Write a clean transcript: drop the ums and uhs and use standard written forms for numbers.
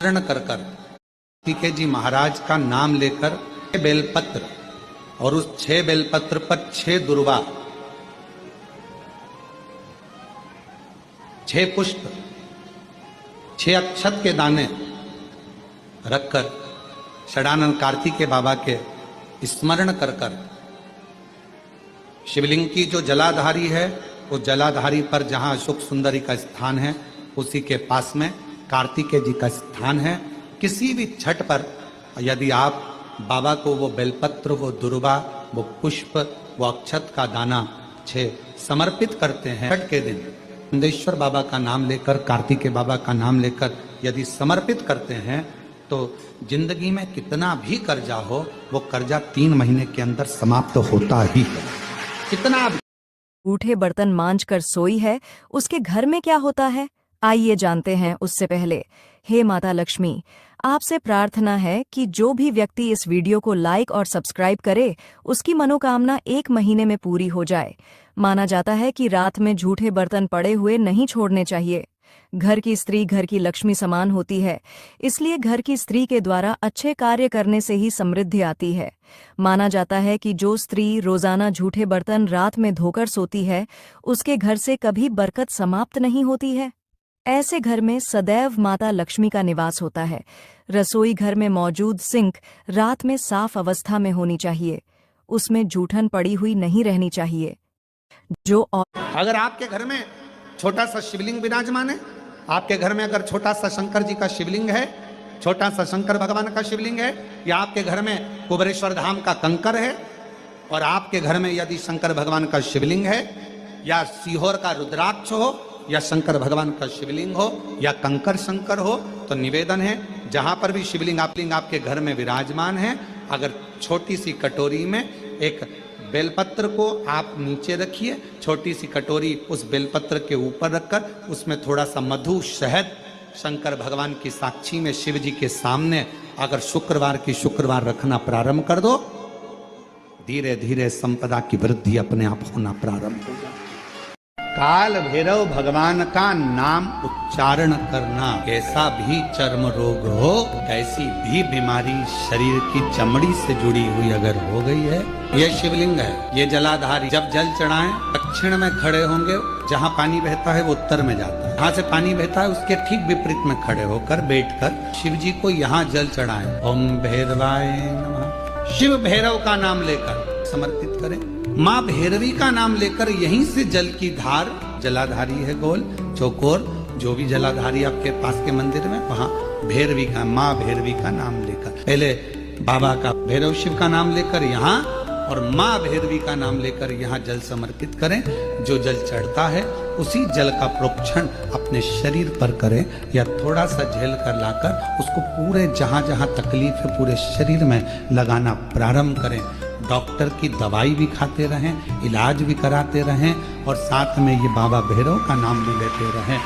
स्मरण कर कर टीके जी महाराज का नाम लेकर बेलपत्र और उस 6 बेलपत्र पर 6 दुर्वा, 6 पुष्प, 6 अक्षत के दाने रखकर षडानंद कार्तिकेय बाबा के स्मरण कर कर शिवलिंग की जो जलाधारी है, उस जलाधारी पर जहां अशोक सुंदरी का स्थान है, उसी के पास में कार्तिकेय जी का स्थान है। किसी भी छठ पर यदि आप बाबा को वो बेलपत्र, वो दुर्वा, वो पुष्प, वो अक्षत का दाना 6 समर्पित करते हैं, छठ के दिन नंदेश्वर बाबा का नाम लेकर, कार्तिकेय बाबा का नाम लेकर यदि समर्पित करते हैं तो जिंदगी में कितना भी कर्जा हो, वो कर्जा 3 महीने के अंदर समाप्त होता ही है। कितना भी जूठे बर्तन मांज कर सोई है, उसके घर में क्या होता है, आइए जानते हैं। उससे पहले हे माता लक्ष्मी, आपसे प्रार्थना है कि जो भी व्यक्ति इस वीडियो को लाइक और सब्सक्राइब करे, उसकी मनोकामना 1 महीने में पूरी हो जाए। माना जाता है कि रात में झूठे बर्तन पड़े हुए नहीं छोड़ने चाहिए। घर की स्त्री घर की लक्ष्मी समान होती है, इसलिए घर की स्त्री के द्वारा अच्छे कार्य करने से ही समृद्धि आती है। माना जाता है कि जो स्त्री रोजाना झूठे बर्तन रात में धोकर सोती है, उसके घर से कभी बरकत समाप्त नहीं होती है। ऐसे घर में सदैव माता लक्ष्मी का निवास होता है। रसोई घर में मौजूद सिंक रात में साफ अवस्था में होनी चाहिए, उसमें जूठन पड़ी हुई नहीं रहनी चाहिए। अगर आपके घर में छोटा सा शिवलिंग विराजमान है, आपके घर में अगर छोटा सा शंकर जी का शिवलिंग है, छोटा सा शंकर भगवान का शिवलिंग है, या आपके घर में कुबेरेश्वर धाम का कंकर है, और आपके घर में यदि शंकर भगवान का शिवलिंग है, या सीहोर का रुद्राक्ष हो, या शंकर भगवान का शिवलिंग हो, या कंकर शंकर हो, तो निवेदन है जहां पर भी शिवलिंग आपके घर में विराजमान है, अगर छोटी सी कटोरी में एक बेलपत्र को आप नीचे रखिए, छोटी सी कटोरी उस बेलपत्र के ऊपर रखकर उसमें थोड़ा सा मधु, शहद, शंकर भगवान की साक्षी में शिव जी के सामने अगर शुक्रवार रखना प्रारंभ कर दो, धीरे धीरे संपदा की वृद्धि अपने आप होना प्रारंभ हो जाए। काल भैरव भगवान का नाम उच्चारण करना, कैसा भी चर्म रोग हो, कैसी भी बीमारी शरीर की चमड़ी से जुड़ी हुई अगर हो गई है, ये शिवलिंग है, ये जलाधारी। जब जल चढ़ाएं, दक्षिण में खड़े होंगे, जहाँ पानी बहता है वो उत्तर में जाता है, जहाँ से पानी बहता है उसके ठीक विपरीत में खड़े होकर बैठकर शिव जी को यहाँ जल चढ़ाएं। ओम भैरवाय नमः, शिव भैरव का नाम लेकर समर्पित करें। माँ भैरवी का नाम लेकर यहीं से जल की धार, जलाधारी है गोल चौकोर, जो भी जलाधारी आपके पास के मंदिर में, वहां भैरवी का, माँ भैरवी का नाम लेकर, पहले बाबा का भैरव शिव का नाम लेकर यहाँ, और माँ भैरवी का नाम लेकर यहाँ जल समर्पित करें। जो जल चढ़ता है उसी जल का प्रोक्षण अपने शरीर पर करें, या थोड़ा सा झेल कर लाकर उसको पूरे जहाँ जहाँ तकलीफ है पूरे शरीर में लगाना प्रारंभ करें। डॉक्टर की दवाई भी खाते रहें, इलाज भी कराते रहें, और साथ में ये बाबा भैरव का नाम भी लेते रहें।